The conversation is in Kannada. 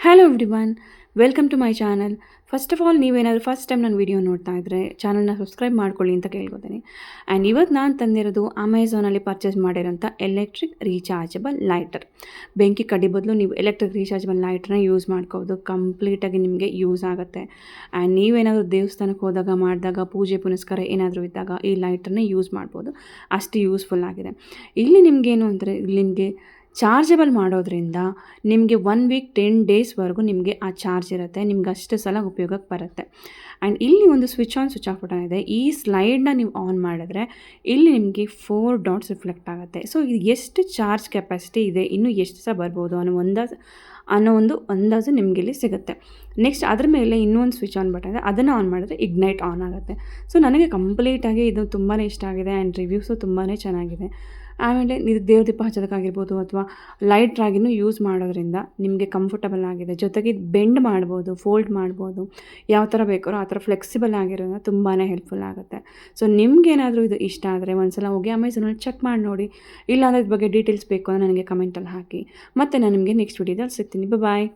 Hello everyone, welcome to my channel. First of all ನೀವೇನಾದರೂ ಫಸ್ಟ್ ಟೈಮ್ ನನ್ನ ವೀಡಿಯೋ ನೋಡ್ತಾ ಇದ್ದರೆ ಚಾನಲ್ನ ಸಬ್ಸ್ಕ್ರೈಬ್ ಮಾಡ್ಕೊಳ್ಳಿ ಅಂತ ಕೇಳ್ಕೊತೀನಿ. ಆ್ಯಂಡ್ ಇವತ್ತು ನಾನು ತಂದಿರೋದು ಅಮೆಝಾನಲ್ಲಿ ಪರ್ಚೇಸ್ ಮಾಡಿರೋಂಥ ಎಲೆಕ್ಟ್ರಿಕ್ ರೀಚಾರ್ಜಬಲ್ ಲೈಟರ್. ಬೆಂಕಿ ಕಡ್ಡಿ ಬದಲು ನೀವು ಎಲೆಕ್ಟ್ರಿಕ್ ರೀಚಾರ್ಜಬಲ್ ಲೈಟ್ರನ್ನ ಯೂಸ್ ಮಾಡ್ಕೋಬೋದು. ಕಂಪ್ಲೀಟಾಗಿ ನಿಮಗೆ ಯೂಸ್ ಆಗುತ್ತೆ. ಆ್ಯಂಡ್ ನೀವೇನಾದರೂ ದೇವಸ್ಥಾನಕ್ಕೆ ಹೋದಾಗ ಮಾಡಿದಾಗ ಪೂಜೆ ಪುನಸ್ಕಾರ ಏನಾದರೂ ಇದ್ದಾಗ ಈ ಲೈಟ್ರನ್ನ ಯೂಸ್ ಮಾಡ್ಬೋದು. ಅಷ್ಟು ಯೂಸ್ಫುಲ್ ಆಗಿದೆ. ಇಲ್ಲಿ ನಿಮಗೇನು ಅಂದರೆ ನಿಮಗೆ ಚಾರ್ಜಬಲ್ ಮಾಡೋದ್ರಿಂದ ನಿಮಗೆ 1 ವೀಕ್ 10 ಡೇಸ್ವರೆಗೂ ನಿಮಗೆ ಆ ಚಾರ್ಜ್ ಇರುತ್ತೆ. ನಿಮ್ಗೆ ಅಷ್ಟು ಸಲ ಉಪಯೋಗಕ್ಕೆ ಬರುತ್ತೆ. ಆ್ಯಂಡ್ ಇಲ್ಲಿ ಒಂದು switch on switch off button ಇದೆ. ಈ ಸ್ಲೈಡ್ನ ನೀವು ಆನ್ ಮಾಡಿದ್ರೆ ಇಲ್ಲಿ ನಿಮಗೆ 4 ಡಾಟ್ಸ್ ರಿಫ್ಲೆಕ್ಟ್ ಆಗುತ್ತೆ. ಸೊ ಇದು ಎಷ್ಟು ಚಾರ್ಜ್ ಕೆಪಾಸಿಟಿ ಇದೆ, ಇನ್ನೂ ಎಷ್ಟು ಸಹ ಬರ್ಬೋದು ಅನ್ನೋ ಒಂದು ಅಂದಾಜು ನಿಮಗೆ ಇಲ್ಲಿ ಸಿಗುತ್ತೆ. ನೆಕ್ಸ್ಟ್ ಅದ್ರ ಮೇಲೆ ಇನ್ನೊಂದು ಸ್ವಿಚ್ ಆನ್ ಬಟನ್ ಇದೆ, ಅದನ್ನು ಆನ್ ಮಾಡಿದ್ರೆ ಇಗ್ನೈಟ್ ಆನ್ ಆಗುತ್ತೆ. ಸೊ ನನಗೆ ಕಂಪ್ಲೀಟಾಗಿ ಇದು ತುಂಬಾ ಇಷ್ಟ ಆಗಿದೆ. ಆ್ಯಂಡ್ ರಿವ್ಯೂಸು ತುಂಬಾ ಚೆನ್ನಾಗಿದೆ. ಆಮೇಲೆ ಇದು ದೇವ್ರ ದೀಪ ಹಚ್ಚೋದಕ್ಕಾಗಿರ್ಬೋದು ಅಥವಾ ಲೈಟ್ರಾಗಿನೂ ಯೂಸ್ ಮಾಡೋದ್ರಿಂದ ನಿಮಗೆ ಕಂಫರ್ಟಬಲ್ ಆಗಿದೆ. ಜೊತೆಗೆ ಇದು ಬೆಂಡ್ ಮಾಡ್ಬೋದು, ಫೋಲ್ಡ್ ಮಾಡ್ಬೋದು, ಯಾವ ಥರ ಬೇಕಾದ್ರೂ ಆ ಥರ ಫ್ಲೆಕ್ಸಿಬಲ್ ಆಗಿರೋದ್ರಿಂದ ತುಂಬಾ ಹೆಲ್ಪ್ಫುಲ್ ಆಗುತ್ತೆ. ಸೊ ನಿಮಗೇನಾದರೂ ಇದು ಇಷ್ಟ ಆದರೆ ಒಂದ್ಸಲ ಹೋಗಿ ಅಮೆಝಾನಲ್ಲಿ ಚೆಕ್ ಮಾಡಿ ನೋಡಿ. ಇಲ್ಲಾಂದರೆ ಇದ್ರ ಬಗ್ಗೆ ಡೀಟೇಲ್ಸ್ ಬೇಕು ಅಂದರೆ ನನಗೆ ಕಮೆಂಟಲ್ಲಿ ಹಾಕಿ. ಮತ್ತು ನಾನು ನಿಮಗೆ ನೆಕ್ಸ್ಟ್ ವೀಡಿಯೋದಲ್ಲಿ ಸಿಗ್ತೀನಿ. ಬಾಯ್.